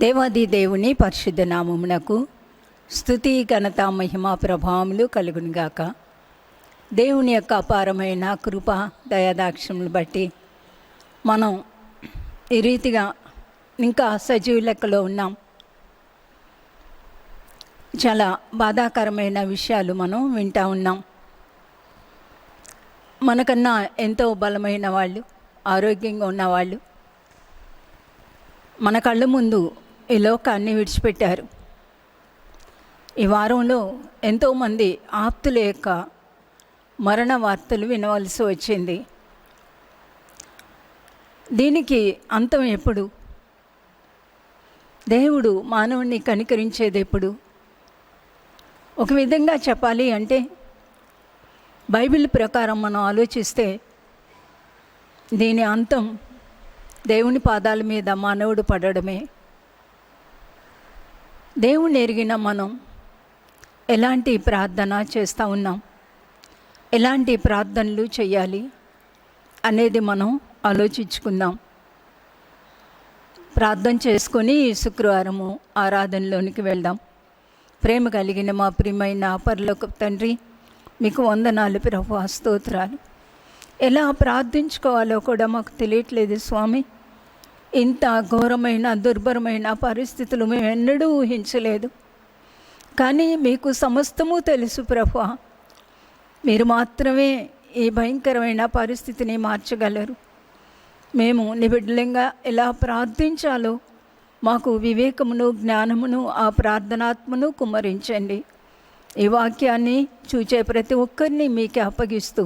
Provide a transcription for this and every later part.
దేవాది దేవుని పరిశుద్ధ నామమునకు స్తుతి ఘనత మహిమ ప్రభావములు కలుగునుగాక. దేవుని యొక్క అపారమైన కృప దయాదాక్షములు బట్టి మనం ఈ రీతిగా ఇంకా సజీవ లెక్కలో ఉన్నాం. చాలా బాధాకరమైన విషయాలు మనం వింటూ ఉన్నాం. మనకన్నా ఎంతో బలమైన వాళ్ళు, ఆరోగ్యంగా ఉన్నవాళ్ళు మన కళ్ళ ముందు ఈ లోకాన్ని విడిచిపెట్టారు. ఈ వారంలో ఎంతోమంది ఆప్తుల యొక్క మరణ వార్తలు వినవలసి వచ్చింది. దీనికి అంతం ఎప్పుడు? దేవుడు మానవుణ్ణి కనికరించేది ఎప్పుడు? ఒక విధంగా చెప్పాలి అంటే బైబిల్ ప్రకారం మనం ఆలోచిస్తే దీని అంతం దేవుని పాదాల మీద మానవుడు పడడమే. దేవుణ్ణి ఎరిగిన మనం ఎలాంటి ప్రార్థన చేస్తూ ఉన్నాం, ఎలాంటి ప్రార్థనలు చేయాలి అనేది మనం ఆలోచించుకుందాం. ప్రార్థన చేసుకొని శుక్రవారము ఆరాధనలోనికి వెళ్దాం. ప్రేమ కలిగిన మా ప్రియమైన పరలోక తండ్రి, మీకు వందనాలు ప్రభువా, స్తోత్రాలు. ఎలా ప్రార్థించుకోవాలో కూడా మాకు తెలియట్లేదు స్వామి. ఇంత ఘోరమైన దుర్భరమైన పరిస్థితులు మేము ఎన్నడూ ఊహించలేదు. కానీ మీకు సమస్తము తెలుసు ప్రభువా. మీరు మాత్రమే ఈ భయంకరమైన పరిస్థితిని మార్చగలరు. మేము నిబిడ్డంగా ఎలా ప్రార్థించాలో మాకు వివేకమును, జ్ఞానమును, ఆ ప్రార్థనాత్మను కుమ్మరించండి. ఈ వాక్యాన్ని చూచే ప్రతి ఒక్కరిని మీకే అప్పగిస్తూ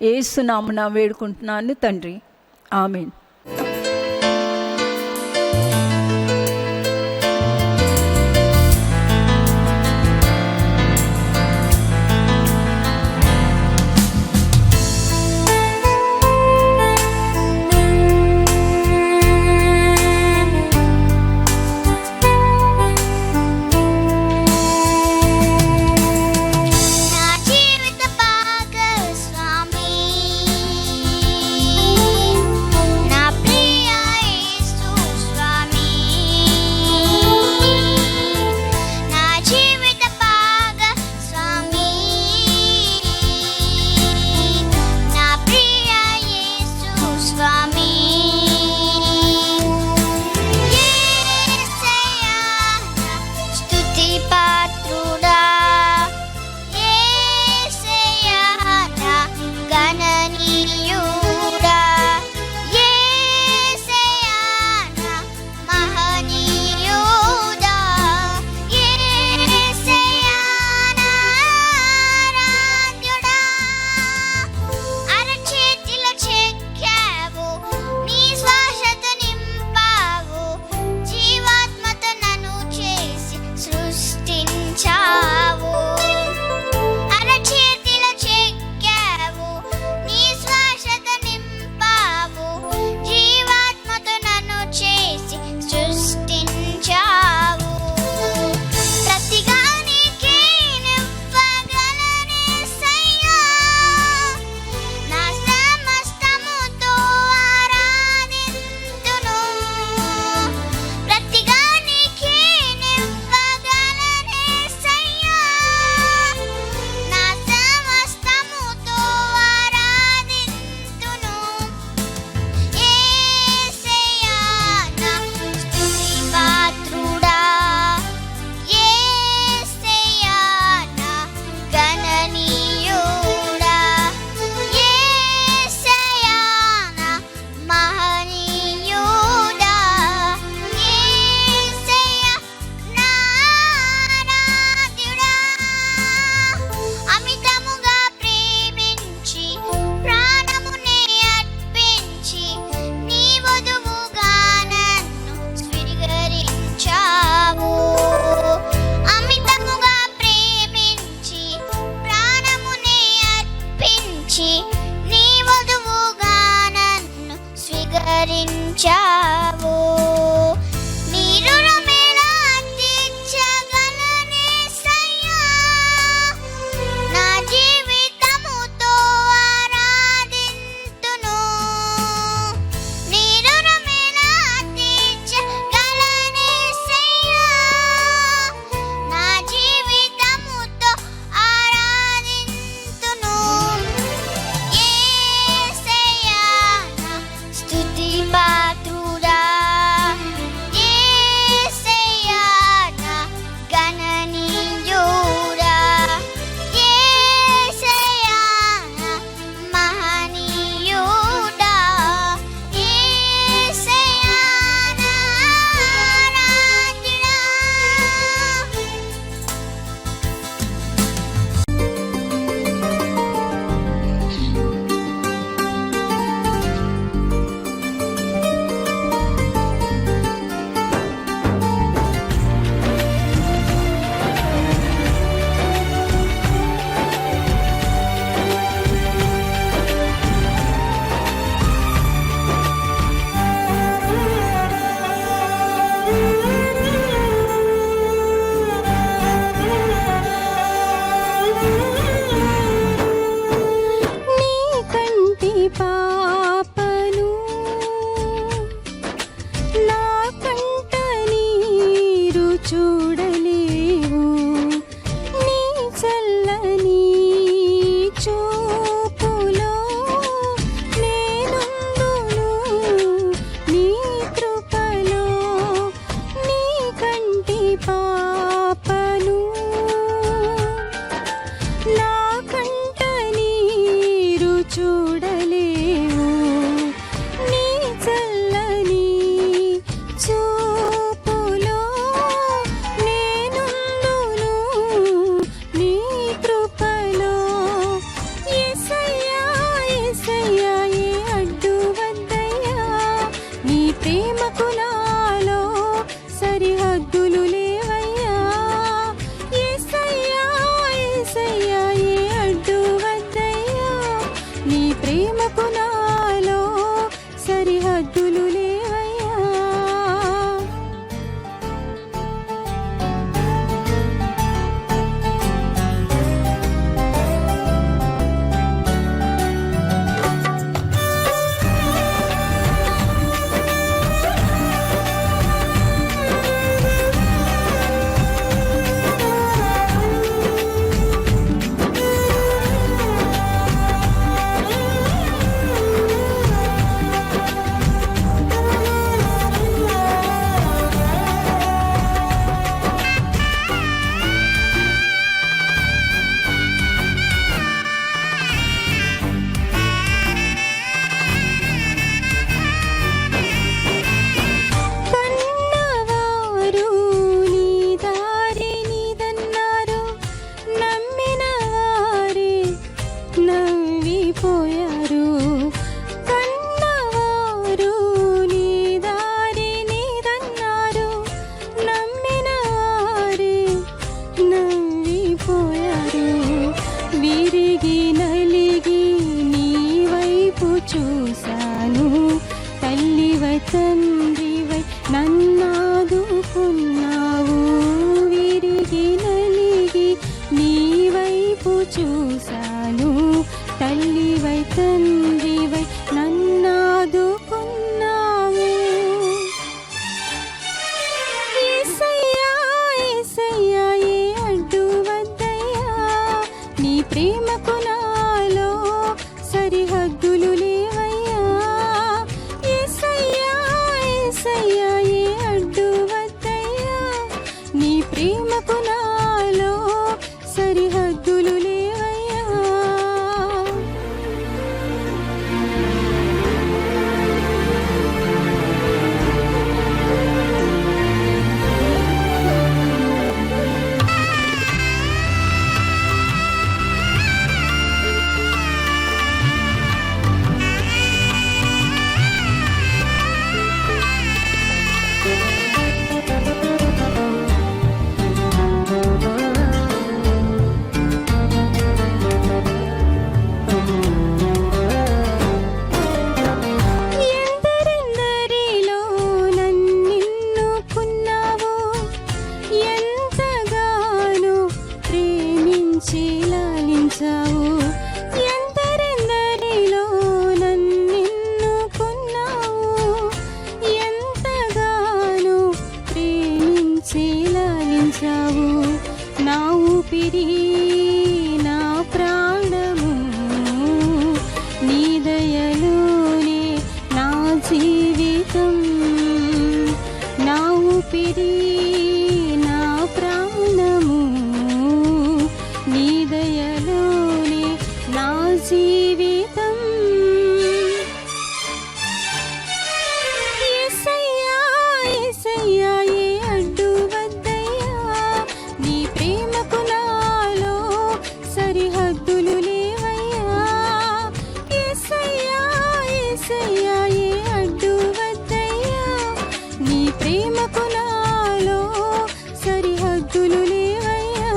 యేసు నామమున వేడుకుంటున్నాను తండ్రి, ఆమేన్. నా తండ్రివై నన్నాదుకున్నావు. యేసయ్యా యేసయ్యా ఏ అడ్డు వద్దయ్యా, నీ ప్రేమకు నాలో సరిహద్దులు లేవయ్యా. యేసయ్యా యేసయ్యా ఏ అడ్డు వద్దయ్యా, నీ ప్రేమకు నాలో సరిహద్దులు లేవయ్యా. ఎందరెందరిలో నన్నెన్నుకున్నావో, ఎంతగానో ప్రేమించి లాలించావు. ఎందరెందరిలో నన్నెన్నుకున్నావు, ఎంతగానో ప్రేమించి లాలించావు. నా ఊపిరి నా ప్రాణము నీ దయలోనే నా జీవితం. నా ఊపిరి నా ప్రాణము నీ దయలోనే నా జీవితం. యేసయ్యా యేసయ్యా ఏ అడ్డు వద్దయ్యా, నీ ప్రేమకు నాలో సరిహద్దులు లేవయ్యా. యేసయ్యా యేసయ్యా ఏ అడ్డు వద్దయ్యా, నీ ప్రేమకు నాలో సరిహద్దులు లేవయ్యా.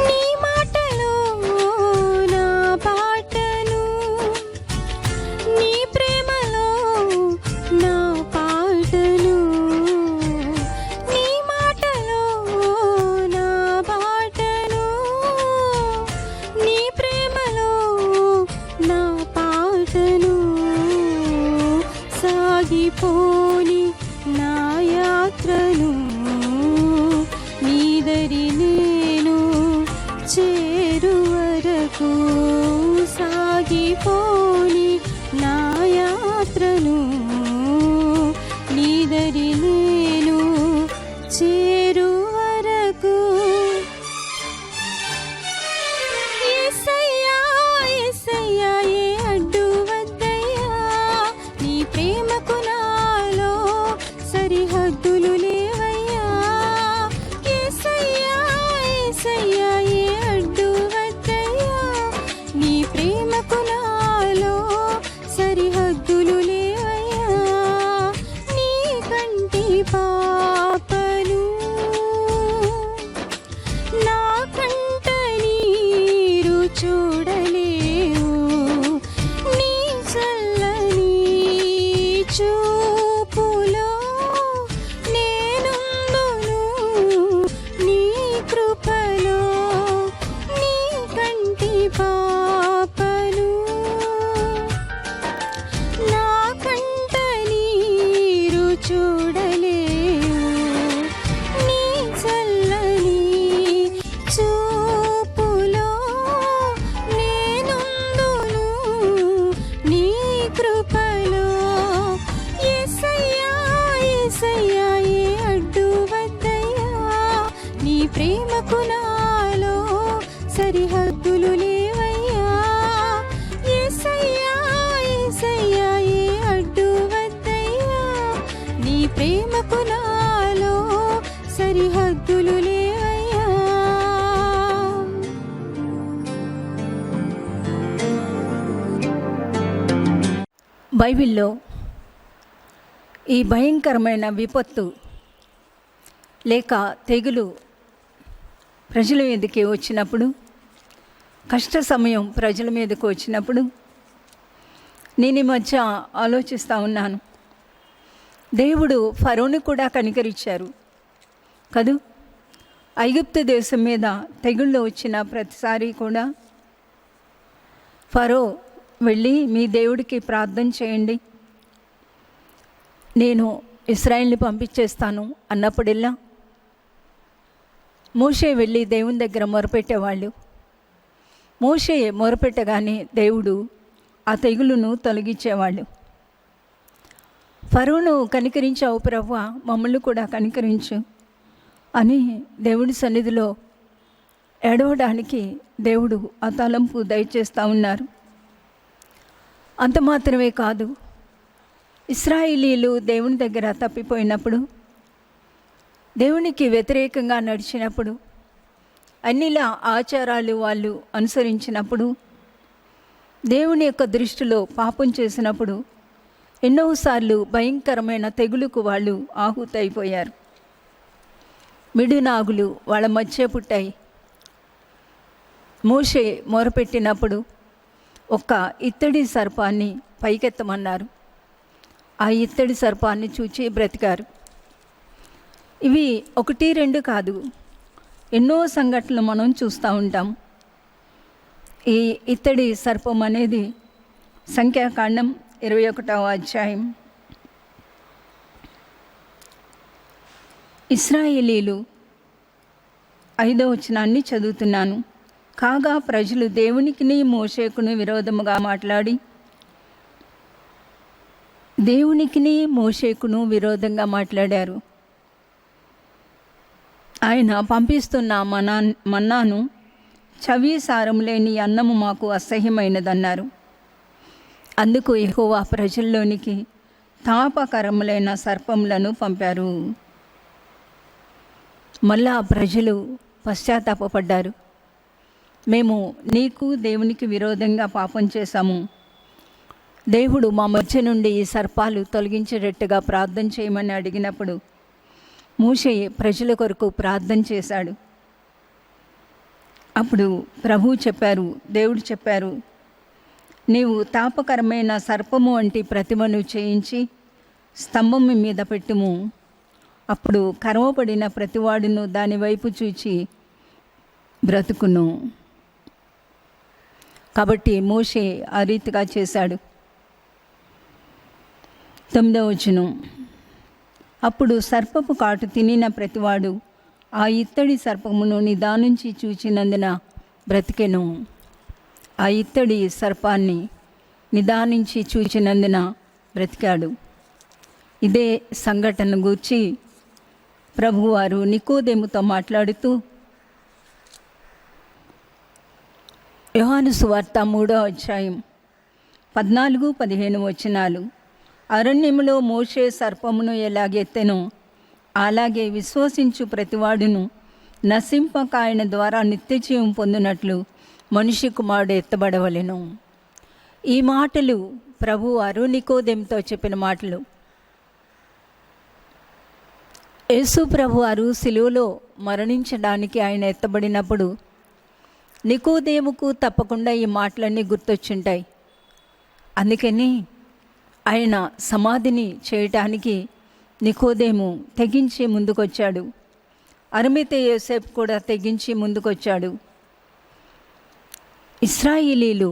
నీ మాటలో నా పాటను, నీ ప్రేమలో నా పాటను. నీ మాటలో నా పాటను, నీ ప్రేమలో నా పాటను. సాగిపోని నా యాత్రను నీదరి నేను చేరు వరకు. సాగిపోని నా యాత్రను నీదరి నేను చేరు వరకు. యేసయ్యా యేసయ్యా ఏ అడ్డు వద్దయ్యా, నీ ప్రేమకు నాలో సరిహద్దులు లేవయ్యా. యేసయ్యా యేసయ్యా ఏ అడ్డు వద్దయ్యా, నీ ప్రేమకు నాలో సరిహద్దులు లేవయ్యా. నీ కంటి పాపను నా కంట నీరు చూడలేవు. నీ చల్లని చూపులో నేనుందును, నీ కృపలో. నీ కంటి పాపను నా కంట నీరు చూడలేవు. నీ చల్లని చూపులో నేనుందును, నీ కృపలో. యేసయ్యా యేసయ్యా ఏ అడ్డు వద్దయ్యా, నీ ప్రేమకు నాలో సరిహద్దులు లేవయ్యా. యేసయ్యా యేసయ్యా ఏ అడ్డు వద్దయ్యా, నీ ప్రేమకు నాలో సరిహద్దులు లేవయ్యా. బైబిల్లో ఈ భయంకరమైన విపత్తు లేక తెగులు ప్రజల మీదకి వచ్చినప్పుడు, కష్ట సమయం ప్రజల మీదకి వచ్చినప్పుడు నేను ఈ మధ్య ఆలోచిస్తూ ఉన్నాను. దేవుడు ఫరోని కూడా కనికరించారు కదూ. ఐగుప్తు దేశం మీద తెగుళ్ళు వచ్చిన ప్రతిసారి కూడా ఫరో వెళ్ళి మీ దేవుడికి ప్రార్థన చేయండి, నేను ఇశ్రాయేల్ని పంపించేస్తాను అన్నప్పుడల్లా మోషే వెళ్ళి దేవుని దగ్గర మొరపెట్టేవాళ్ళు. మోషే మొరపెట్టగానే దేవుడు ఆ తెగులును తొలగించేవాళ్ళు. ఫరోను కనికరించావు ప్రభువా, మమ్మల్ని కూడా కనికరించు అని దేవుడి సన్నిధిలో ఏడవడానికి దేవుడు ఆ తలంపు దయచేస్తూ ఉన్నారు. అంత మాత్రమే కాదు, ఇశ్రాయేలీలు దేవుని దగ్గర తప్పిపోయినప్పుడు, దేవునికి వ్యతిరేకంగా నడిచినప్పుడు, అన్నిలా ఆచారాలు వాళ్ళు అనుసరించినప్పుడు, దేవుని యొక్క దృష్టిలో పాపం చేసినప్పుడు ఎన్నోసార్లు భయంకరమైన తెగులుకు వాళ్ళు ఆహుతైపోయారు. మిడునాగులు వాళ్ళ మధ్య పుట్టాయి. మోషే మొరపెట్టినప్పుడు ఒక ఇత్తడి సర్పాన్ని పైకెత్తమన్నారు. ఆ ఇత్తడి సర్పాన్ని చూచి బ్రతికారు. ఇవి 1, 2 కాదు, ఎన్నో సంఘటనలు మనం చూస్తూ ఉంటాం. ఈ ఇత్తడి సర్పం అనేది సంఖ్యాకాండం 21వ అధ్యాయం. ఇశ్రాయేలీలు 5వ వచనాన్ని చదువుతున్నాను. కాగా ప్రజలు దేవునికిని మోషేకును విరోధముగా మాట్లాడి, దేవునికిని మోషేకును విరోధంగా మాట్లాడారు. ఆయన పంపిస్తున్న మన్నాను చవి సారం లేని అన్నము మాకు అసహ్యమైనదన్నారు. అందుకు యెహోవా ప్రజల్లోనికి తాపకరములైన సర్పములను పంపారు. మళ్ళా ప్రజలు పశ్చాత్తాపపడ్డారు. మేము నీకు దేవునికి విరోధంగా పాపం చేశాము, దేవుడు మా మధ్య నుండి ఈ సర్పాలు తొలగించేటట్టుగా ప్రార్థన చేయమని అడిగినప్పుడు మోషే ప్రజల కొరకు ప్రార్థన చేశాడు. అప్పుడు దేవుడు చెప్పారు, నీవు తాపకరమైన సర్పము వంటి ప్రతిమను చేయించి స్తంభం మీద పెట్టుము, అప్పుడు కర్మపడిన ప్రతివాడును దాని వైపు చూచి బ్రతుకును. కాబట్టి మోషే ఆ రీతిగా చేశాడు. 9వ వచనం. అప్పుడు సర్పపు కాటు తినిన ప్రతివాడు ఆ ఇత్తడి సర్పమును నిదానించి చూచినందున బ్రతికెను. ఆ ఇత్తడి సర్పాన్ని నిదానించి చూచినందున బ్రతికాడు. ఇదే సంఘటన గూర్చి ప్రభువారు నికోదేముతో మాట్లాడుతూ, యోహాను సువార్త 3వ అధ్యాయం 14-15 వచనాలు. అరణ్యములో మోషే సర్పమును ఎలాగెత్తెనో అలాగే విశ్వసించు ప్రతివాడును నశింపక ఆయన ద్వారా నిత్యజీవం పొందినట్లు మనిషి కుమారుడు ఎత్తబడవలెను. ఈ మాటలు ప్రభువారు నికోదేముతో చెప్పిన మాటలు. యేసు ప్రభువారు సిలువలో మరణించడానికి ఆయన ఎత్తబడినప్పుడు నికోదేముకు తప్పకుండా ఈ మాటలన్నీ గుర్తొచ్చుంటాయి. అందుకని ఆయన సమాధిని చేయటానికి నికోదేము తెగించి ముందుకొచ్చాడు. అరిమతె యోసేపు కూడా తెగించి ముందుకొచ్చాడు. ఇశ్రాయేలీలు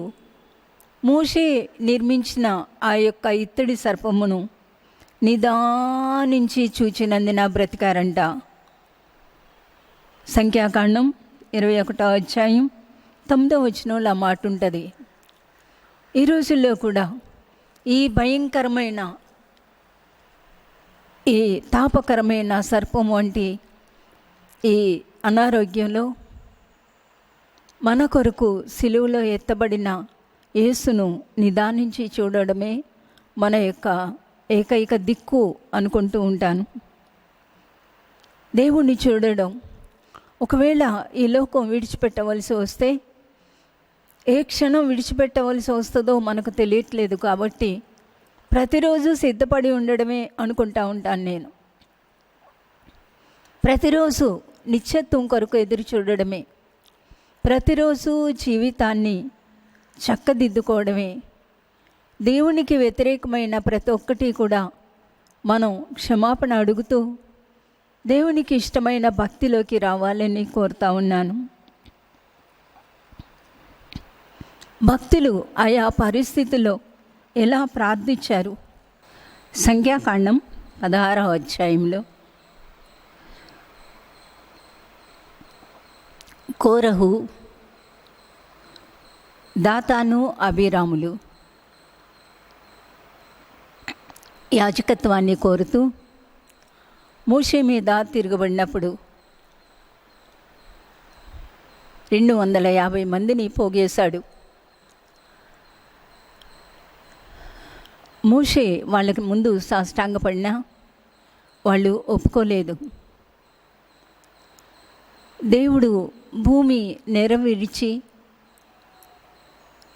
మోషే నిర్మించిన ఆ యొక్క ఇత్తడి సర్పమును నిదానించి చూచినందున బ్రతికారంట. సంఖ్యాకాండం 21వ అధ్యాయం 9వ వచనంలో ఆ మాట ఉంటుంది. ఈ రోజుల్లో కూడా ఈ భయంకరమైన ఈ తాపకరమైన సర్పం వంటి ఈ అనారోగ్యంలో మన కొరకు సిలువలో ఎత్తబడిన యేసును నిదానించి చూడడమే మన యొక్క ఏకైక దిక్కు అనుకుంటూ ఉంటాను. దేవుణ్ణి చూడడం, ఒకవేళ ఈ లోకం విడిచిపెట్టవలసి వస్తే ఏ క్షణం విడిచిపెట్టవలసి వస్తుందో మనకు తెలియట్లేదు. కాబట్టి ప్రతిరోజు సిద్ధపడి ఉండడమే అనుకుంటా ఉంటాను నేను. ప్రతిరోజు నిత్యత్వం కొరకు ఎదురు చూడడమే, ప్రతిరోజు జీవితాన్ని చక్కదిద్దుకోవడమే, దేవునికి వ్యతిరేకమైన ప్రతి ఒక్కటి కూడా మనం క్షమాపణ అడుగుతూ దేవునికి ఇష్టమైన భక్తిలోకి రావాలని కోరుతా ఉన్నాను. భక్తులు ఆయా పరిస్థితుల్లో ఎలా ప్రార్థించారు? సంఖ్యాకాండం 16వ అధ్యాయంలో కోరహు, దాతాను, అబీరాములు యాజకత్వాన్ని కోరుతూ మోషే మీద తిరగబడినప్పుడు 250 మందిని పోగేశాడు. మోషే వాళ్ళకి ముందు సాష్టాంగపడినా వాళ్ళు ఒప్పుకోలేదు. దేవుడు భూమి నెరవేర్చి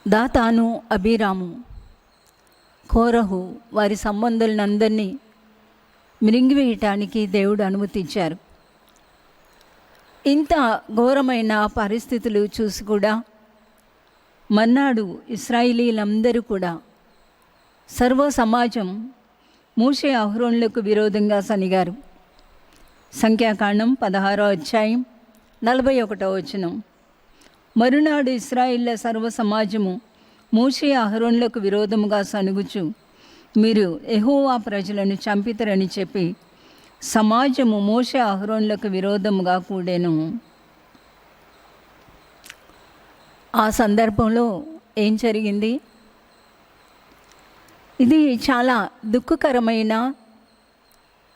దాతాను, అబీరాము, కోరహు వారి సంబంధులందరినీ మిరింగివేయటానికి దేవుడు అనుమతించారు. ఇంత ఘోరమైన పరిస్థితులు చూసి కూడా మర్నాడు ఇశ్రాయేలీలందరూ కూడా సర్వ సమాజం మోషే అహరోనులకు విరోధంగా సనిగారు. సంఖ్యాకాండం 16వ అధ్యాయం 41వ వచనం. మరునాడు ఇశ్రాయేళ్ల సర్వ సమాజము మోషే అహరోనులకు విరోధముగా సనుగుచు, మీరు యెహోవా ప్రజలను చంపితరని చెప్పి సమాజము మోషే అహరోనులకు విరోధముగా కూడెను. ఆ సందర్భంలో ఏం జరిగింది? ఇది చాలా దుఃఖకరమైన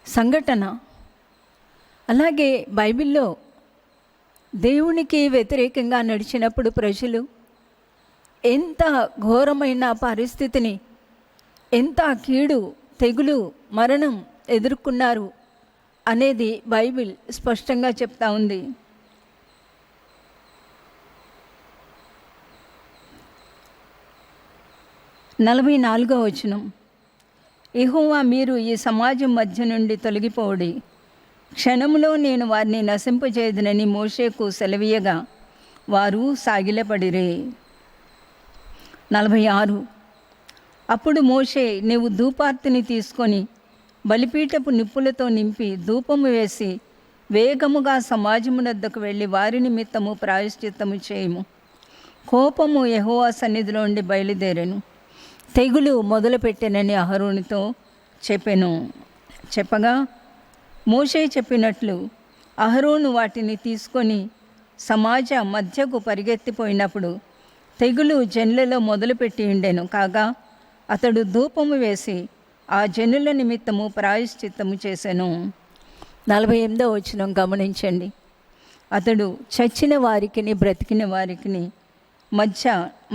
సంఘటన. అలాగే బైబిల్లో దేవునికి వ్యతిరేకంగా నడిచినప్పుడు ప్రజలు ఎంత ఘోరమైన పరిస్థితిని, ఎంత కీడు, తెగులు, మరణం ఎదుర్కొన్నారు అనేది బైబిల్ స్పష్టంగా చెప్తా ఉంది. నలభై 44వ వచనం. యెహోవా, మీరు ఈ సమాజం మధ్య నుండి తొలగిపోడి, క్షణములో నేను వారిని నశింపజేయదునని మోషేకు సెలవీయగా వారు సాగిలపడిరే. 46. అప్పుడు మోషే, నీవు ధూపార్తిని తీసుకొని బలిపీఠపు నిప్పులతో నింపి ధూపము వేసి వేగముగా సమాజమునద్దకు వెళ్ళి వారి నిమిత్తము ప్రాయశ్చిత్తము చేయము. కోపము యెహోవా సన్నిధిలో నుండి బయలుదేరెను, తెగులు మొదలుపెట్టెనని అహరోనుతో చెప్పెను. చెప్పగా మోషే చెప్పినట్లు అహరోను వాటిని తీసుకొని సమాజ మధ్యకు పరిగెత్తిపోయినప్పుడు తెగులు జనులలో మొదలుపెట్టి ఉండెను. కాగా అతడు ధూపము వేసి ఆ జనుల నిమిత్తము ప్రాయశ్చిత్తము చేసెను. 48వ వచనం గమనించండి. అతడు చచ్చిన వారికిని బ్రతికిన వారికిని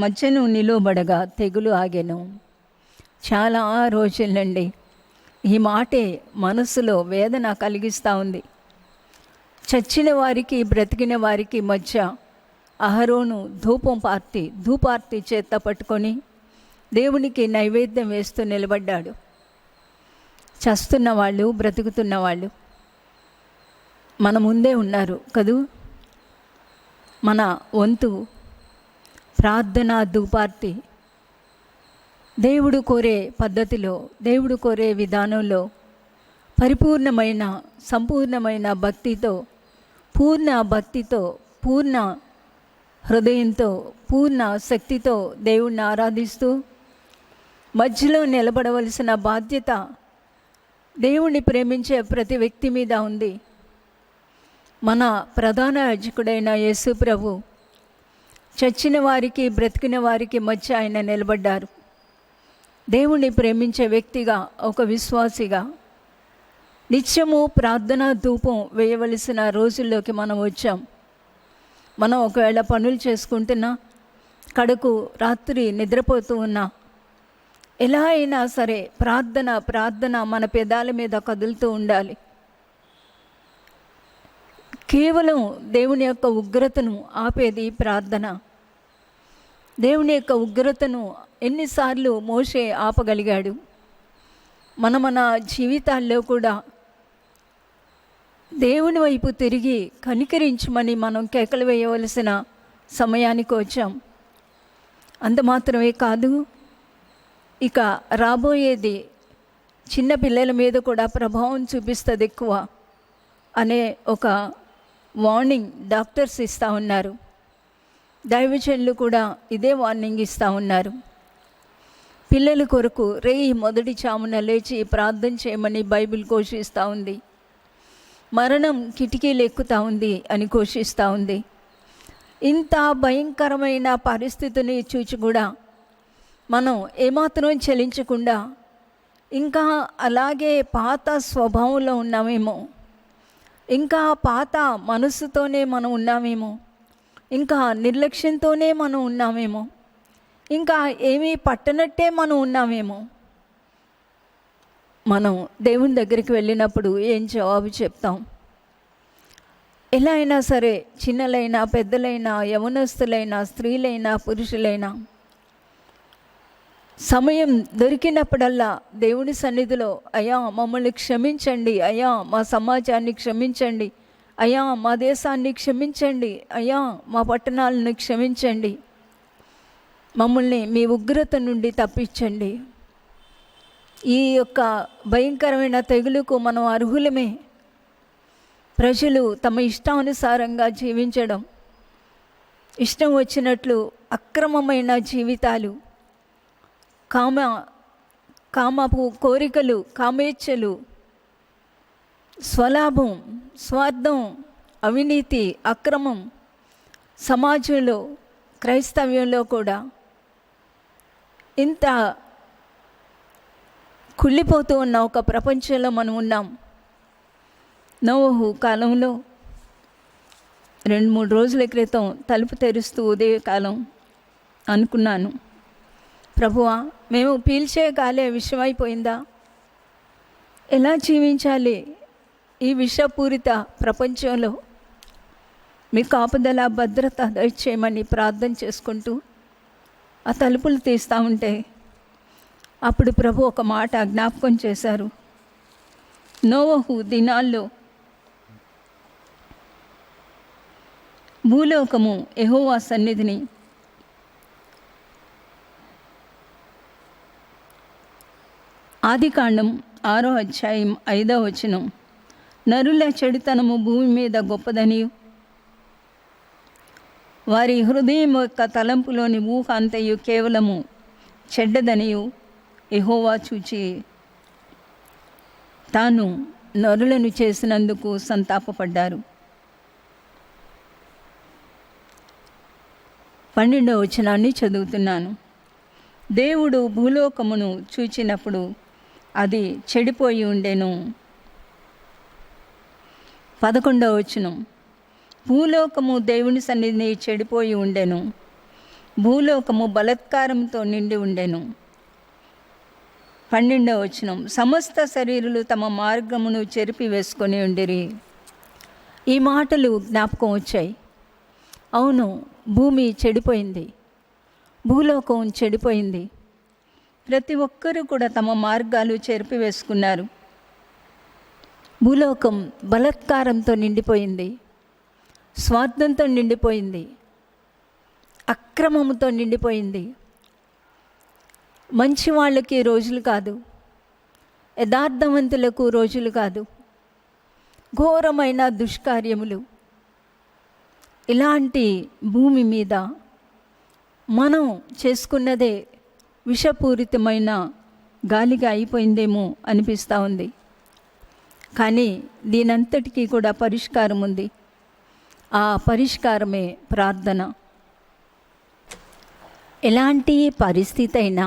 మధ్యను నిలువబడగా తెగులు ఆగెను. చాలా రోజులండి ఈ మాటే మనసులో వేదన కలిగిస్తూ ఉంది. చచ్చిన వారికి బ్రతికిన వారికి మధ్య అహరోను ధూపార్తి చేత పట్టుకొని దేవునికి నైవేద్యం వేస్తూ నిలబడ్డాడు. చస్తున్న వాళ్ళు, బ్రతుకుతున్న వాళ్ళు మన ముందే ఉన్నారు కదూ. మన వంతు ప్రార్థన ధూపార్తి దేవుడు కోరే పద్ధతిలో, దేవుడు కోరే విధానంలో పరిపూర్ణమైన సంపూర్ణమైన భక్తితో, పూర్ణ హృదయంతో, పూర్ణ శక్తితో దేవుణ్ణి ఆరాధిస్తూ మధ్యలో నిలబడవలసిన బాధ్యత దేవుణ్ణి ప్రేమించే ప్రతి వ్యక్తి మీద ఉంది. మన ప్రధాన యాజకుడైన యేసు ప్రభు చచ్చిన వారికి బ్రతికిన వారికి మధ్య ఆయన నిలబడ్డారు. దేవుణ్ణి ప్రేమించే వ్యక్తిగా, ఒక విశ్వాసిగా నిత్యము ప్రార్థనా ధూపం వేయవలసిన రోజుల్లోకి మనం వచ్చాం. మనం ఒకవేళ పనులు చేసుకుంటున్నా, కడుకు రాత్రి నిద్రపోతూ ఉన్నా, ఎలా అయినా సరే ప్రార్థన మన పెదాల మీద కదులుతూ ఉండాలి. కేవలం దేవుని యొక్క ఉగ్రతను ఆపేది ప్రార్థన. దేవుని యొక్క ఉగ్రతను ఎన్నిసార్లు మోషే ఆపగలిగాడు? మన జీవితాల్లో కూడా దేవుని వైపు తిరిగి కనికరించమని మనం కేకలు వేయవలసిన సమయానికి వచ్చాం. అంత మాత్రమే కాదు, ఇక రాబోయేది చిన్న పిల్లల మీద కూడా ప్రభావం చూపిస్తుంది ఎక్కువ అనే ఒక వార్నింగ్ డాక్టర్స్ ఇస్తూ ఉన్నారు. దైవజనులు కూడా ఇదే వార్నింగ్ ఇస్తూ ఉన్నారు. పిల్లల కొరకు మొదటి చామున లేచి ప్రార్థన చేయమని బైబిల్ ఘోషిస్తూ ఉంది. మరణం కిటికీలు ఎక్కుతూ ఉంది అని ఘోషిస్తూ ఉంది. ఇంత భయంకరమైన పరిస్థితిని చూచి కూడా మనం ఏమాత్రం చలించకుండా ఇంకా అలాగే పాత స్వభావంలో ఉన్నామేమో, ఇంకా పాత మనసుతోనే మనం ఉన్నామేమో, ఇంకా నిర్లక్ష్యంతోనే మనం ఉన్నామేమో, ఇంకా ఏమీ పట్టనట్టే మనం ఉన్నామేమో. మనం దేవుని దగ్గరికి వెళ్ళినప్పుడు ఏం జవాబు చెప్తాం? ఎలా అయినా సరే, చిన్నలైనా పెద్దలైనా, యవనస్తులైనా, స్త్రీలైనా, పురుషులైనా, సమయం దొరికినప్పుడల్లా దేవుని సన్నిధిలో, అయ్యా మమ్మల్ని క్షమించండి, అయ్యా మా సమాజాన్ని క్షమించండి, అయ్యా మా దేశాన్ని క్షమించండి, అయ్యా మా పట్టణాలను క్షమించండి, మమ్మల్ని మీ ఉగ్రత నుండి తప్పించండి. ఈ యొక్క భయంకరమైన తెగులుకు మనం అర్హులమే. ప్రజలు తమ ఇష్టానుసారంగా జీవించడం, ఇష్టం వచ్చినట్లు అక్రమమైన జీవితాలు, కామపు కోరికలు, కామేచ్ఛలు, స్వలాభం, స్వార్థం, అవినీతి, అక్రమం సమాజంలో, క్రైస్తవ్యంలో కూడా ఇంత కుళ్ళిపోతూ ఉన్న ఒక ప్రపంచంలో మనం ఉన్నాం. నోవహు కాలంలో 2-3 రోజుల క్రితం తలుపు తెరుస్తూ ఉదయకాలం అనుకున్నాను, ప్రభువా మేము పీల్చే గాలే విషమైపోయిందా? ఎలా జీవించాలి ఈ విషపూరిత ప్రపంచంలో? మీ కాపుదల భద్రత దయచేయమని ప్రార్థన చేసుకుంటూ ఆ తలుపులు తీస్తూ ఉంటే అప్పుడు ప్రభు ఒక మాట జ్ఞాపకం చేశారు. నోవహు దినాల్లో భూలోకము యెహోవా సన్నిధిని ఆదికాండం 6వ అధ్యాయం 5వ వచనం, నరుల చెడుతనము భూమి మీద గొప్పదనియు వారి హృదయం యొక్క తలంపులోని ఊహ అంతయు కేవలము చెడ్డదనియు యెహోవా చూచి తాను నరులను చేసినందుకు సంతాపపడ్డారు. 12వ వచనాన్ని చదువుతున్నాను. దేవుడు భూలోకమును చూచినప్పుడు అది చెడిపోయి ఉండెను. 11వ వచనం, భూలోకము దేవుని సన్నిధిని చెడిపోయి ఉండెను, భూలోకము బలాత్కారంతో నిండి ఉండెను. 12వ వచనం, సమస్త శరీరులు తమ మార్గమును చెరిపి వేసుకొని ఉండిరి. ఈ మాటలు జ్ఞాపకం వచ్చాయి. అవును, భూమి చెడిపోయింది, భూలోకం చెడిపోయింది. ప్రతి ఒక్కరూ కూడా తమ మార్గాలు చెరిపి వేసుకున్నారు. భూలోకం బలాత్కారంతో నిండిపోయింది, స్వార్థంతో నిండిపోయింది, అక్రమముతో నిండిపోయింది. మంచి వాళ్ళకి రోజులు కాదు, యథార్థవంతులకు రోజులు కాదు, ఘోరమైన దుష్కార్యములు. ఇలాంటి భూమి మీద మనం చేసుకున్నదే విషపూరితమైన గాలిగా అయిపోయిందేమో అనిపిస్తూ ఉంది. కానీ దీనంతటికీ కూడా పరిష్కారం ఉంది. ఆ పరిష్కారమే ప్రార్థన. ఎలాంటి పరిస్థితి అయినా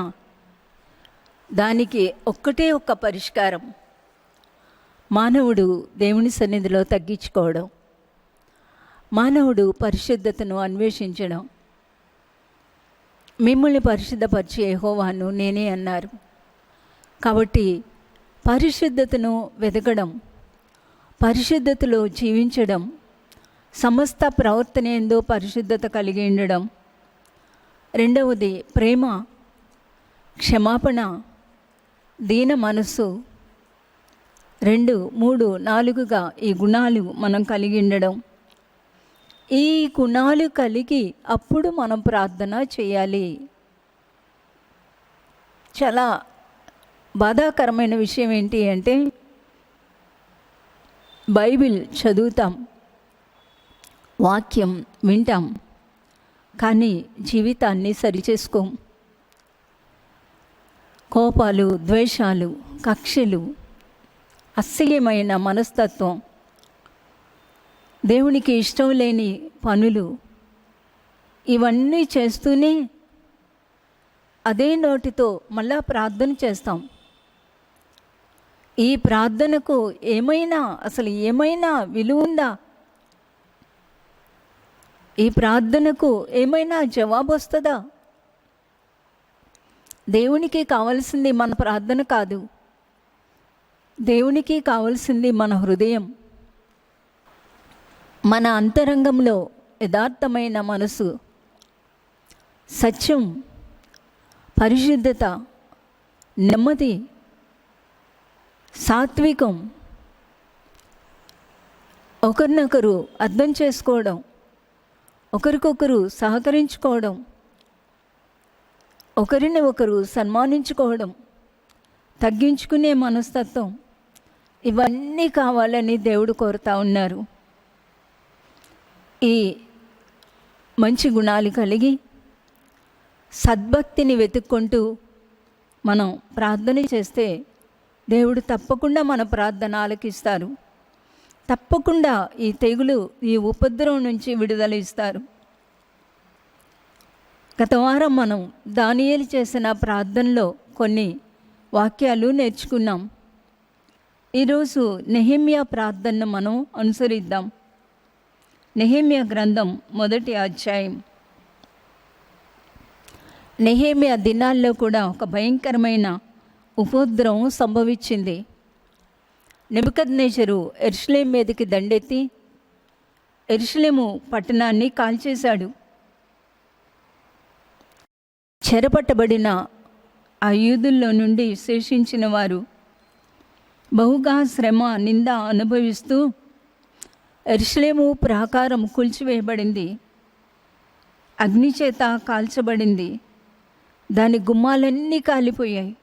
దానికి ఒక్కటే ఒక్క పరిష్కారం, మానవుడు దేవుని సన్నిధిలో తగ్గించుకోవడం, మానవుడు పరిశుద్ధతను అన్వేషించడం. మిమ్మల్ని పరిశుద్ధపరిచే యెహోవాను నేనే అన్నారు. కాబట్టి పరిశుద్ధతను వెతకడం, పరిశుద్ధతలో జీవించడం, సమస్త ప్రవర్తన యందు పరిశుద్ధత కలిగి ఉండడం. రెండవది ప్రేమ, క్షమాపణ, దీన మనస్సు, 2, 3, 4గా ఈ గుణాలు మనం కలిగి ఉండడం. ఈ గుణాలు కలిగి అప్పుడు మనం ప్రార్థన చేయాలి. చాలా బాధాకరమైన విషయం ఏంటి అంటే, బైబిల్ చదువుతాం, వాక్యం వింటాం, కానీ జీవితాన్ని సరిచేసుకోం. కోపాలు, ద్వేషాలు, కక్షలు, అసహ్యమైన మనస్తత్వం, దేవునికి ఇష్టం లేని పనులు, ఇవన్నీ చేస్తూనే అదే నోటితో మళ్ళా ప్రార్థన చేస్తాం. ఈ ప్రార్థనకు అసలు ఏమైనా విలువ ఉందా? ఈ ప్రార్థనకు ఏమైనా జవాబు వస్తుందా? దేవునికి కావాల్సింది మన ప్రార్థన కాదు, దేవునికి కావాల్సింది మన హృదయం, మన అంతరంగంలో యథార్థమైన మనసు, సత్యం, పరిశుద్ధత, నెమ్మది, సాత్వికం, ఒకరినొకరు అర్థం చేసుకోవడం, ఒకరికొకరు సహకరించుకోవడం, ఒకరిని ఒకరు సన్మానించుకోవడం, తగ్గించుకునే మనస్తత్వం, ఇవన్నీ కావాలని దేవుడు కోరుతా ఉన్నారు. ఈ మంచి గుణాలు కలిగి సద్భక్తిని వెతుక్కుంటూ మనం ప్రార్థన చేస్తే దేవుడు తప్పకుండా మన ప్రార్థన ఆలకిస్తారు. తప్పకుండా ఈ తెగులు, ఈ ఉపద్రవం నుంచి విడుదల ఇస్తారు. గత వారం మనం దానియేలు చేసిన ప్రార్థనలో కొన్ని వాక్యాలు నేర్చుకున్నాం. ఈరోజు నెహెమ్యా ప్రార్థనను మనం అనుసరిద్దాం. నెహెమ్యా గ్రంథం 1వ అధ్యాయం. నెహెమ్యా దినాల్లో కూడా ఒక భయంకరమైన ఉపద్రవం సంభవించింది. నెబుకద్నెజరు యెరూషలేము మీదకి దండెత్తి యెరూషలేము పట్టణాన్ని కాల్చేశాడు. చెరపట్టబడిన ఆ యూదుల్లో నుండి శేషించిన వారు బహుగా శ్రమ, నింద అనుభవిస్తూ యెరూషలేము ప్రాకారం కూల్చివేయబడింది, అగ్నిచేత కాల్చబడింది, దాని గుమ్మాలన్నీ కాలిపోయాయి.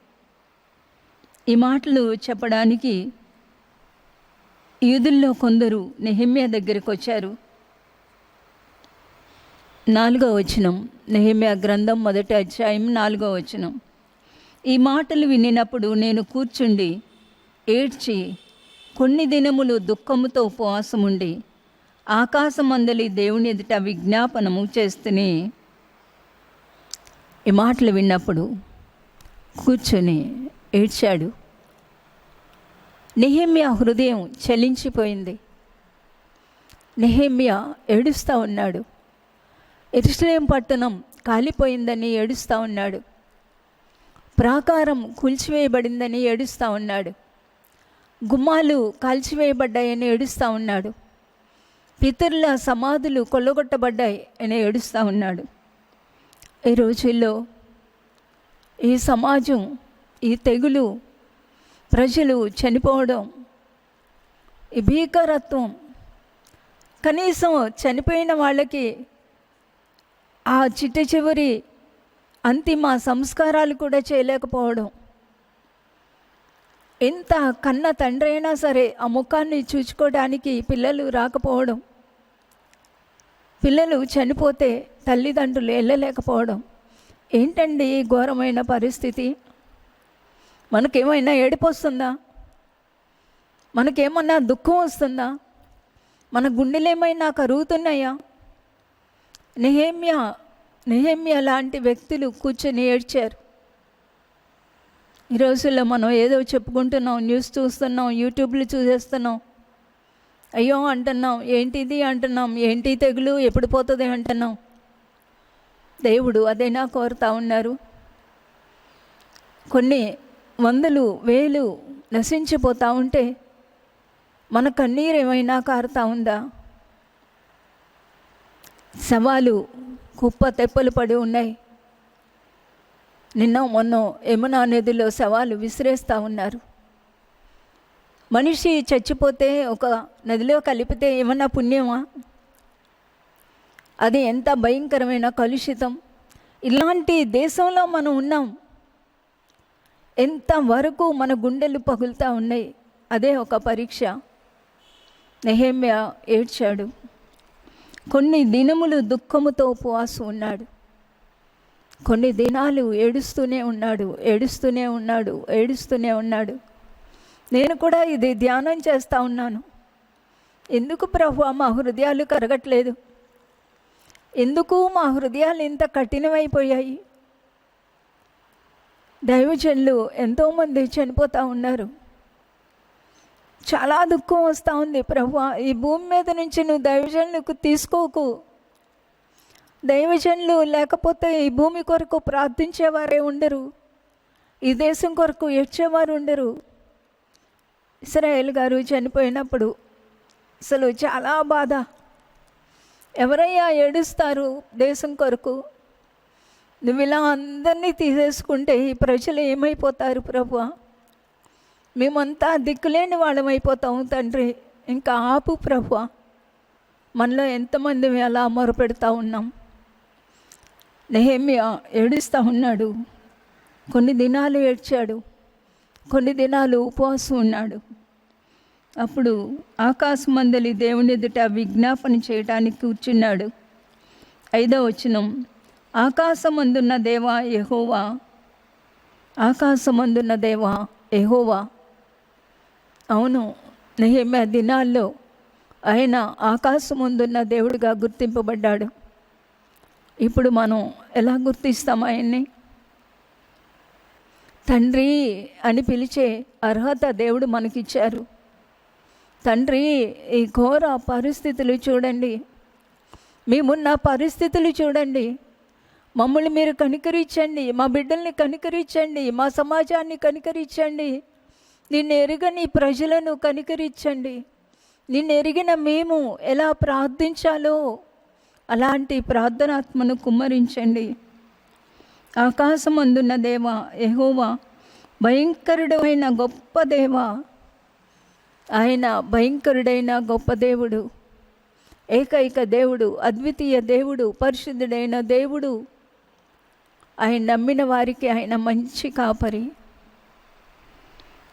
ఈ మాటలు చెప్పడానికి యూదుల్లో కొందరు నెహెమ్యా దగ్గరికి వచ్చారు. 4వ వచనం, నెహెమ్యా గ్రంథం 1వ అధ్యాయం 4వ వచనం. ఈ మాటలు వినినప్పుడు నేను కూర్చుండి ఏడ్చి కొన్ని దినములు దుఃఖముతో ఉపవాసముండి ఆకాశమందలి దేవుని ఎదుట విజ్ఞాపనము చేస్తూనే. ఈ మాటలు విన్నప్పుడు కూర్చొని ఏడ్చాడు. నెహెమ్యా హృదయం చలించిపోయింది. నెహెమ్యా ఏడుస్తూ ఉన్నాడు. యెరూషలేము పట్టణం కాలిపోయిందని ఏడుస్తూ ఉన్నాడు. ప్రాకారం కూల్చివేయబడిందని ఏడుస్తూ ఉన్నాడు. గుమ్మాలు కాల్చివేయబడ్డాయని ఏడుస్తూ ఉన్నాడు. పితరుల సమాధులు కొల్లగొట్టబడ్డాయి అని ఏడుస్తూ ఉన్నాడు. ఈ రోజుల్లో ఈ సమాజం, ఈ తెగులు, ప్రజలు చనిపోవడం, ఈ భీకరత్వం, కనీసం చనిపోయిన వాళ్ళకి ఆ చిట్ట చివరి అంతిమ సంస్కారాలు కూడా చేయలేకపోవడం, ఎంత కన్న తండ్రి అయినా సరే ఆ ముఖాన్ని చూచుకోవడానికి పిల్లలు రాకపోవడం, పిల్లలు చనిపోతే తల్లిదండ్రులు వెళ్ళలేకపోవడం, ఏంటండి ఘోరమైన పరిస్థితి? మనకేమైనా ఏడుపు వస్తుందా? మనకేమన్నా దుఃఖం వస్తుందా? మన గుండెలు ఏమైనా కరుగుతున్నాయా? నెహెమ్యా లాంటి వ్యక్తులు కూర్చొని ఏడ్చారు. ఈ రోజుల్లో మనం ఏదో చెప్పుకుంటున్నాం, న్యూస్ చూస్తున్నాం, యూట్యూబ్లు చూసేస్తున్నాం, అయ్యో అంటున్నాం, ఏంటిది అంటున్నాం, ఏంటి తెగులు ఎప్పుడు పోతుంది అంటున్నాం. దేవుడు అదైనా కోరుతా ఉన్నారు? కొన్ని వందలు వేలు నశించిపోతూ ఉంటే మన కన్నీరు ఏమైనా కారుతా ఉందా? శవాలు కుప్ప తెప్పలు పడి ఉన్నాయి. నిన్న మొన్న యమునా నదిలో శవాలు విసిరేస్తూ ఉన్నారు. మనిషి చచ్చిపోతే ఒక నదిలో కలిపితే ఏమన్నా పుణ్యమా? అది ఎంత భయంకరమైన కలుషితం. ఇలాంటి దేశంలో మనం ఉన్నాం. ఎంతవరకు మన గుండెలు పగులుతూ ఉన్నాయి. అదే ఒక పరీక్ష. నెహెమ్యా ఏడ్చాడు. కొన్ని దినములు దుఃఖముతో ఉపవాసం ఉన్నాడు. కొన్ని దినాలు ఏడుస్తూనే ఉన్నాడు. నేను కూడా ఇది ధ్యానం చేస్తూ ఉన్నాను. ఎందుకు ప్రభువా మా హృదయాలు కరగట్లేదు? ఎందుకు మా హృదయాలు ఇంత కఠినమైపోయాయి? దైవజనులు ఎంతోమంది చనిపోతూ ఉన్నారు. చాలా దుఃఖం వస్తూ ఉంది. ప్రభువా, ఈ భూమి మీద నుంచి నువ్వు దైవజనులకు తీసుకోకు. దైవజనులు లేకపోతే ఈ భూమి కొరకు ప్రార్థించేవారే ఉండరు. ఈ దేశం కొరకు ఏడ్చేవారు ఉండరు. ఇశ్రాయేల్ గారు చనిపోయినప్పుడు అసలు చాలా బాధ. ఎవరయ్యా ఏడుస్తారు దేశం కొరకు? నువ్వు ఇలా అందరినీ తీసేసుకుంటే ఈ ప్రజలు ఏమైపోతారు ప్రభువా? మేమంతా దిక్కులేని వాళ్ళమైపోతాము తండ్రి. ఇంకా ఆపు ప్రభువా. మనలో ఎంతమంది అలా మొరపెడతా ఉన్నాం. నెహెమ్యా ఏడుస్తూ ఉన్నాడు. కొన్ని దినాలు ఏడ్చాడు, కొన్ని దినాలు ఉపవాసం ఉన్నాడు. అప్పుడు ఆకాశమందలి దేవుని ఎదుట విజ్ఞాపన చేయడానికి కూర్చున్నాడు. 5వ వచనం, ఆకాశమందున్న దేవా యెహోవా, ఆకాశమందున్న దేవా యెహోవా. అవును, నెహెమ్యా దినాల్లో ఆయన ఆకాశమందున్న దేవుడిగా గుర్తింపబడ్డాడు. ఇప్పుడు మనం ఎలా గుర్తిస్తాం ఆయన్ని? తండ్రి అని పిలిచే అర్హత దేవుడు మనకిచ్చారు. తండ్రి, ఈ ఘోర పరిస్థితులు చూడండి, మేమున్న పరిస్థితులు చూడండి, మమ్మల్ని మీరు కనికరించండి, మా బిడ్డల్ని కనికరించండి, మా సమాజాన్ని కనికరించండి, నిన్ను ఎరుగని ప్రజలను కనికరించండి. నిన్ను ఎరిగిన మేము ఎలా ప్రార్థించాలో అలాంటి ప్రార్థనాత్మను కుమ్మరించండి. ఆకాశమందున్న దేవా యెహోవా, భయంకరుడైన గొప్ప దేవా. ఆయన భయంకరుడైన గొప్ప దేవుడు, ఏకైక దేవుడు, అద్వితీయ దేవుడు, పరిశుద్ధుడైన దేవుడు. ఆయన నమ్మిన వారికి ఆయన మంచి కాపరి.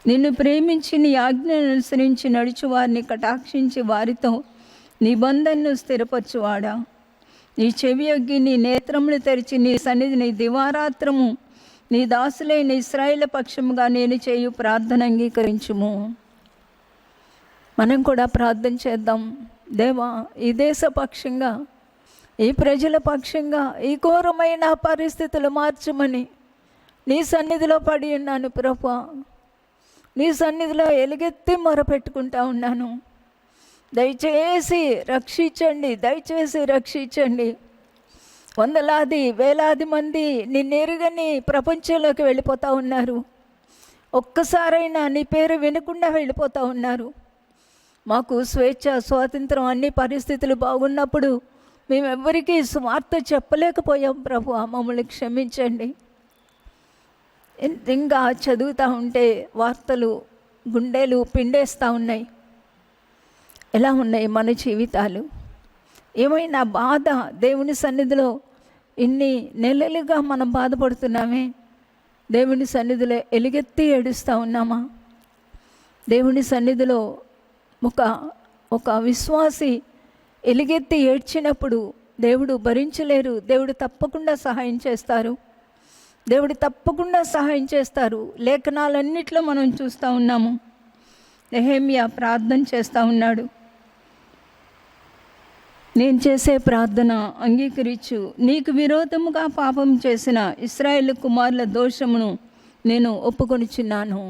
నిన్ను ప్రేమించి నీ ఆజ్ఞను అనుసరించి నడుచు వారిని కటాక్షించి వారితో నిబంధనను స్థిరపరచువాడా. నీ చెవి యొగ్గి నీ నేత్రములు తెరిచి నీ సన్నిధిని దివారాత్రము నీ దాసులైన ఇశ్రాయేలు పక్షముగా నేను చేయు ప్రార్థన అంగీకరించుము. మనం కూడా ప్రార్థన చేద్దాం. దేవా, ఈ దేశ పక్షంగా, ఈ ప్రజల పక్షంగా ఈ ఘోరమైన పరిస్థితులు మార్చమని నీ సన్నిధిలో పడి ఉన్నాను ప్రభువా. నీ సన్నిధిలో ఎలుగెత్తి మొరపెట్టుకుంటా ఉన్నాను. దయచేసి రక్షించండి, దయచేసి రక్షించండి. వందలాది వేలాది మంది నిన్నెరుగని ప్రపంచంలోకి వెళ్ళిపోతూ ఉన్నారు. ఒక్కసారైనా నీ పేరు వినకుండా వెళ్ళిపోతూ ఉన్నారు. మాకు స్వేచ్ఛ, స్వాతంత్రం, అన్ని పరిస్థితులు బాగున్నప్పుడు మేమెవ్వరికీ స్వార్థ చెప్పలేకపోయాం ప్రభువా, మమ్మల్ని క్షమించండి. ఇంకా చదువుతూ ఉంటే వార్తలు గుండెలు పిండేస్తూ ఉన్నాయి. ఎలా ఉన్నాయి మన జీవితాలు? ఏమైనా బాధ దేవుని సన్నిధిలో ఇన్ని నెలలుగా మనం బాధపడుతున్నామే, దేవుని సన్నిధిలో ఎలుగెత్తి ఏడుస్తూ ఉన్నామా? దేవుని సన్నిధిలో ఒక విశ్వాసి ఎలుగెత్తి ఏడ్చినప్పుడు దేవుడు భరించలేరు. దేవుడు తప్పకుండా సహాయం చేస్తారు. దేవుడు తప్పకుండా సహాయం చేస్తారు. లేఖనాలన్నిట్లో మనం చూస్తూ ఉన్నాము. నెహెమ్యా ప్రార్థన చేస్తూ ఉన్నాడు. నేను చేసే ప్రార్థన అంగీకరించు. నీకు విరోధముగా పాపం చేసిన ఇశ్రాయేలు కుమారుల దోషమును నేను ఒప్పుకొనిచున్నాను.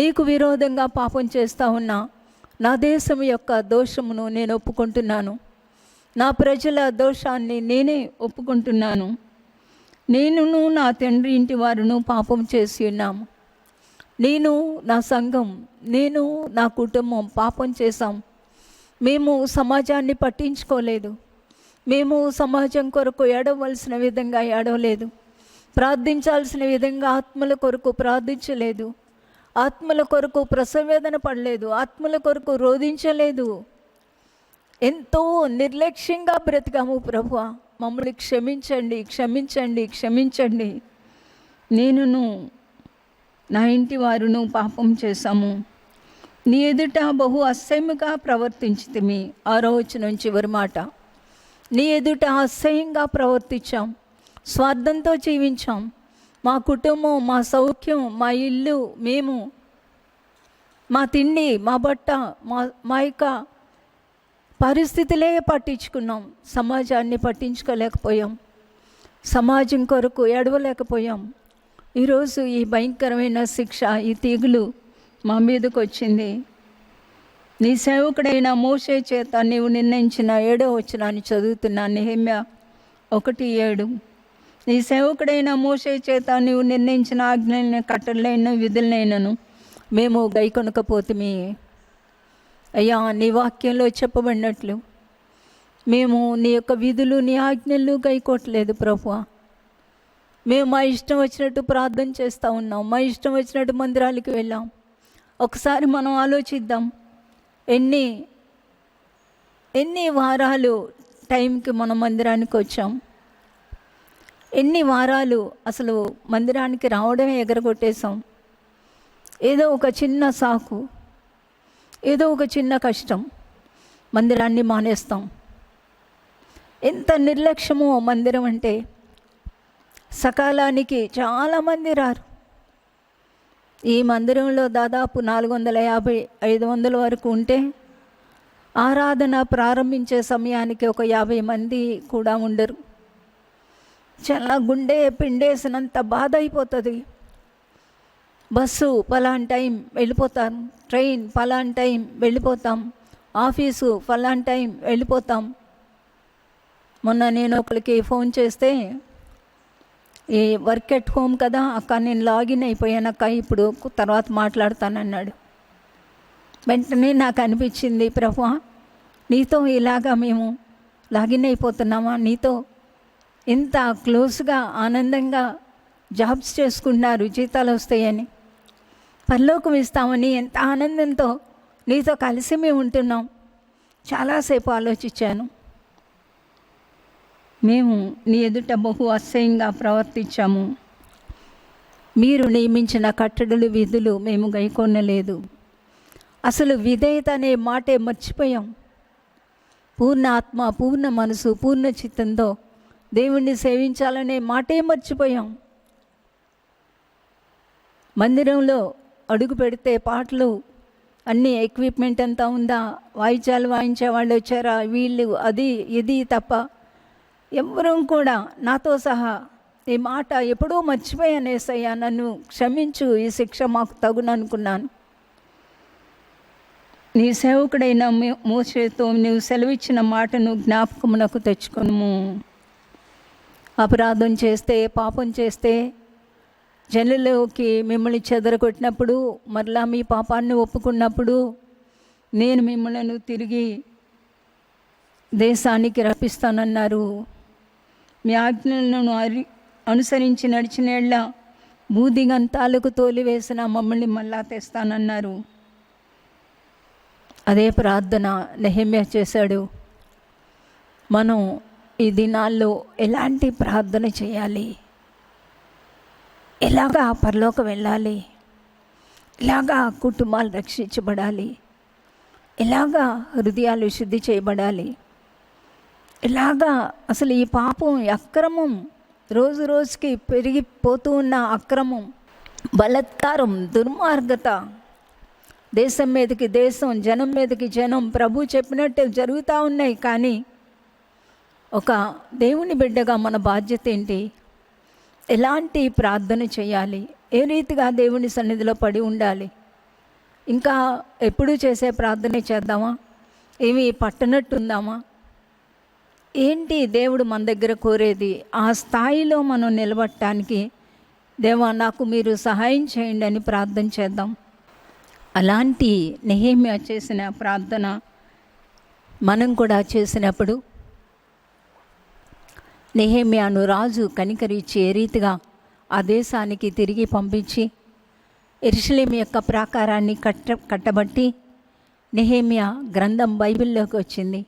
నీకు విరోధంగా పాపం చేస్తూ ఉన్నా నా దేశం యొక్క దోషమును నేను ఒప్పుకుంటున్నాను. నా ప్రజల దోషాన్ని నేనే ఒప్పుకుంటున్నాను. నేనును నా తండ్రి ఇంటి వారును పాపం చేసి ఉన్నాము. నేను, నా సంఘం, నేను, నా కుటుంబం పాపం చేశాం. మేము సమాజాన్ని పట్టించుకోలేదు. మేము సమాజం కొరకు ఏడవలసిన విధంగా ఏడవలేదు. ప్రార్థించాల్సిన విధంగా ఆత్మల కొరకు ప్రార్థించలేదు, ఆత్మల కొరకు ప్రసవేదన పడలేదు, ఆత్మల కొరకు రోధించలేదు. ఎంతో నిర్లక్ష్యంగా బ్రతికాము. ప్రభువా, మమ్మల్ని క్షమించండి, క్షమించండి, క్షమించండి. నేనును నా ఇంటి వారును పాపం చేశాము, నీ ఎదుట బహు అసహ్యముగా ప్రవర్తించితిమి. 6వ వచనం చివరి మాట. నీ ఎదుట అసహ్యంగా ప్రవర్తించాం, స్వార్థంతో జీవించాం. మా కుటుంబం, మా సౌఖ్యం, మా ఇల్లు, మేము, మా తిండి, మా బట్ట, మా యొక్క పరిస్థితులే పట్టించుకున్నాం. సమాజాన్ని పట్టించుకోలేకపోయాం, సమాజం కొరకు ఏడవలేకపోయాం. ఈరోజు ఈ భయంకరమైన శిక్ష, ఈ తీగులు మా మీదకు వచ్చింది. నీ సేవకుడైన మోషే చేత నీవు నిర్ణయించిన 7వ వచనాన్ని చదువుతున్నా. నెహెమ్యా 1:7. నీ సేవకుడైన మోషే చేత నీవు నిర్ణయించిన ఆజ్ఞలైన, కట్టడలైన, విధులైనను మేము గైకొనకపోతిమి. అయ్యా, నీ వాక్యంలో చెప్పబడినట్లు మేము నీ యొక్క విధులు, నీ ఆజ్ఞలు గైకోవట్లేదు ప్రభువా. మేము మా ఇష్టం వచ్చినట్టు ప్రార్థన చేస్తూ ఉన్నాం, మా ఇష్టం వచ్చినట్టు మందిరాలకు వెళ్ళాం. ఒకసారి మనం ఆలోచిద్దాం, ఎన్ని వారాలు టైంకి మనం మందిరానికి వచ్చాం, ఎన్ని వారాలు అసలు మందిరానికి రావడమే ఎగరగొట్టేశాం. ఏదో ఒక చిన్న సాకు, ఏదో ఒక చిన్న కష్టం, మందిరాన్ని మానేస్తాం. ఎంత నిర్లక్ష్యమో మందిరం అంటే. సకాలానికి చాలామంది రారు. ఈ మందిరంలో దాదాపు 450-500 వరకు ఉంటే ఆరాధన ప్రారంభించే సమయానికి ఒక 50 మంది కూడా ఉండరు. చాలా గుండె పిండేసినంత బాధ అయిపోతుంది. బస్సు పలాన్ టైం వెళ్ళిపోతాం, ట్రైన్ పలాన్ టైం వెళ్ళిపోతాం, ఆఫీసు పలాన్ టైం వెళ్ళిపోతాం. మొన్న నేను ఒకరికి ఫోన్ చేస్తే, ఈ వర్క్ ఎట్ హోమ్ కదా అక్క, నేను లాగిన్ అయిపోయానక్క, ఇప్పుడు తర్వాత మాట్లాడతానన్నాడు. వెంటనే నాకు అనిపించింది, ప్రభువా, నీతో ఇలాగా మేము లాగిన్ అయిపోతున్నామా? నీతో ఎంత క్లోజ్గా ఆనందంగా జాబ్స్ చేసుకుంటున్నారు, జీతాలు వస్తాయని, పరలోకం ఇస్తామని ఎంత ఆనందంతో నీతో కలిసి మేము ఉంటున్నాం. చాలాసేపు ఆలోచించాను. మేము నీ ఎదుట బహు అసహ్యంగా ప్రవర్తించాము. మీరు నియమించిన కట్టడలు, విధులు మేము గైకొనలేదు. అసలు విధేయత అనే మాటే మర్చిపోయాం. పూర్ణ ఆత్మ, పూర్ణ మనసు, పూర్ణ చిత్తంతో దేవుణ్ణి సేవించాలనే మాటే మర్చిపోయాం. మందిరంలో అడుగు పెడితే పాటలు, అన్ని ఎక్విప్మెంట్ అంతా ఉందా, వాయిద్యాలు వాయించే వాళ్ళు వచ్చారా, వీళ్ళు అది ఇది తప్ప ఎవ్వరూ కూడా, నాతో సహా, ఈ మాట ఎప్పుడూ మర్చిపోయానేసయ్యా, నన్ను క్షమించు, ఈ శిక్ష మాకు తగుననుకున్నాను. నీ సేవకుడైన మోషేతో నీవు సెలవిచ్చిన మాటను జ్ఞాపకమునకు తెచ్చుకొనుము. అపరాధం చేస్తే, పాపం చేస్తే, జనులోకి మిమ్మల్ని చెదరగొట్టినప్పుడు, మరలా మీ పాపాన్ని ఒప్పుకున్నప్పుడు, నేను మిమ్మల్ని తిరిగి దేశానికి రప్పిస్తానన్నారు. మీ ఆజ్ఞలను అనుసరించి నడిచినేళ్ళ భూదిగంతాలకు తోలివేసిన మమ్మల్ని మళ్ళా తెస్తానన్నారు. అదే ప్రార్థన నెహెమ్యా చేశాడు. మనం ఈ దినాల్లో ఎలాంటి ప్రార్థన చేయాలి, ఎలాగా పరలోకం వెళ్ళాలి, ఎలాగా కుటుంబాలు రక్షించబడాలి, ఎలాగా హృదయాలు శుద్ధి చేయబడాలి, ఎలాగా అసలు ఈ పాపం, అక్రమం, రోజు రోజుకి పెరిగిపోతూ ఉన్న అక్రమం, బలత్కారం, దుర్మార్గత, దేశం మీదకి దేశం, జనం మీదకి జనం ప్రభు చెప్పినట్టు జరుగుతూ ఉన్నాయి. కానీ ఒక దేవుని బిడ్డగా మన బాధ్యత ఏంటి? ఎలాంటి ప్రార్థన చేయాలి, ఏ రీతిగా దేవుని సన్నిధిలో పడి ఉండాలి? ఇంకా ఎప్పుడు చేసే ప్రార్థనే చేద్దామా? ఏమి పట్టనట్టుందామా? ఏంటి దేవుడు మన దగ్గర కోరేది? ఆ స్థాయిలో మనం నిలబడటానికి, దేవా నాకు మీరు సహాయం చేయండి అని ప్రార్థన చేద్దాం. అలాంటి నెహెమ్యా చేసిన ప్రార్థన మనం కూడా చేసినప్పుడు, నెహెమ్యాను రాజు కనికరించి ఏ రీతిగా ఆ దేశానికి తిరిగి పంపించి యెరూషలేము యొక్క ప్రాకారాన్ని కట్టబట్టి నెహెమ్యా గ్రంథం బైబిల్లోకి వచ్చింది.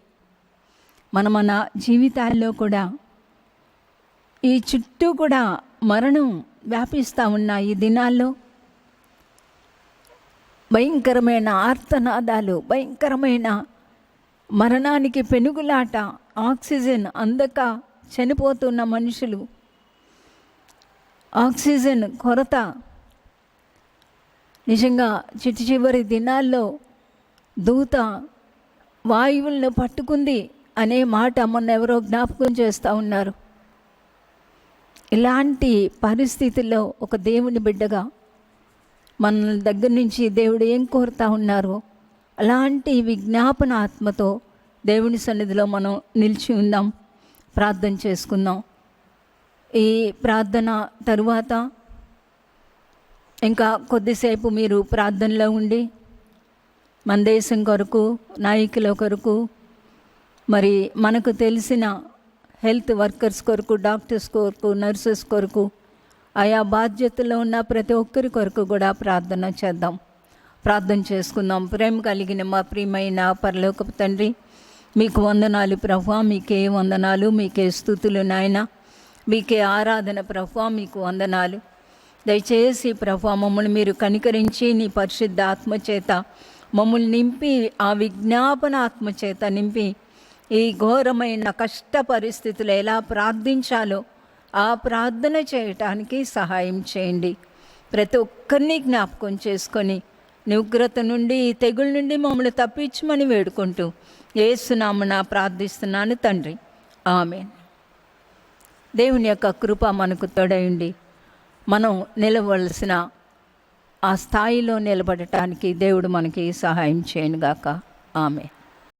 మన జీవితాల్లో కూడా ఈ చుట్టూ కూడా మరణం వ్యాపిస్తూ ఉన్న ఈ దినాల్లో భయంకరమైన ఆర్తనాదాలు, భయంకరమైన మరణానికి పెనుగులాట, ఆక్సిజన్ అందక చనిపోతున్న మనుషులు, ఆక్సిజన్ కొరత. నిజంగా చివరి దినాల్లో దూత వాయువులను పట్టుకుంది అనే మాట మొన్న ఎవరో జ్ఞాపకం చేస్తూ ఉన్నారు. ఇలాంటి పరిస్థితుల్లో ఒక దేవుని బిడ్డగా మన దగ్గర నుంచి దేవుడు ఏం కోరుతూ ఉన్నారో అలాంటి విజ్ఞాపన ఆత్మతో దేవుని సన్నిధిలో మనం నిలిచి ఉందాం, ప్రార్థన చేసుకుందాం. ఈ ప్రార్థన తరువాత ఇంకా కొద్దిసేపు మీరు ప్రార్థనలో ఉండి మన దేశం కొరకు, నాయకుల కొరకు, మరి మనకు తెలిసిన హెల్త్ వర్కర్స్ కొరకు, డాక్టర్స్ కొరకు, నర్సెస్ కొరకు, ఆయా బాధ్యతలో ఉన్న ప్రతి ఒక్కరి కొరకు కూడా ప్రార్థన చేద్దాం, ప్రార్థన చేసుకుందాం. ప్రేమ కలిగిన మా ప్రియమైన పరలోకపు తండ్రి, మీకు వందనాలు ప్రభువా, మీకే వందనాలు, మీకే స్తుతులు నాయన, మీకే ఆరాధన ప్రభువా, మీకు వందనాలు. దయచేసి ప్రభువా మమ్మల్ని మీరు కనికరించి నీ పరిశుద్ధ ఆత్మచేత మమ్మల్ని నింపి, ఆ విజ్ఞాపన ఆత్మచేత నింపి ఈ ఘోరమైన కష్ట పరిస్థితులు ఎలా ప్రార్థించాలో ఆ ప్రార్థన చేయటానికి సహాయం చేయండి. ప్రతి ఒక్కరిని జ్ఞాపకం చేసుకొని ఉగ్రత నుండి, తెగుళ్ళ నుండి మమ్మల్ని తప్పించమని వేడుకుంటూ యేసు నామమున ప్రార్థిస్తున్నాను తండ్రి, ఆమేన్. దేవుని యొక్క కృప మనకు తోడైండి మనం నిలవలసిన ఆ స్థాయిలో నిలబడటానికి దేవుడు మనకి సహాయం చేయనుగాక. ఆమేన్.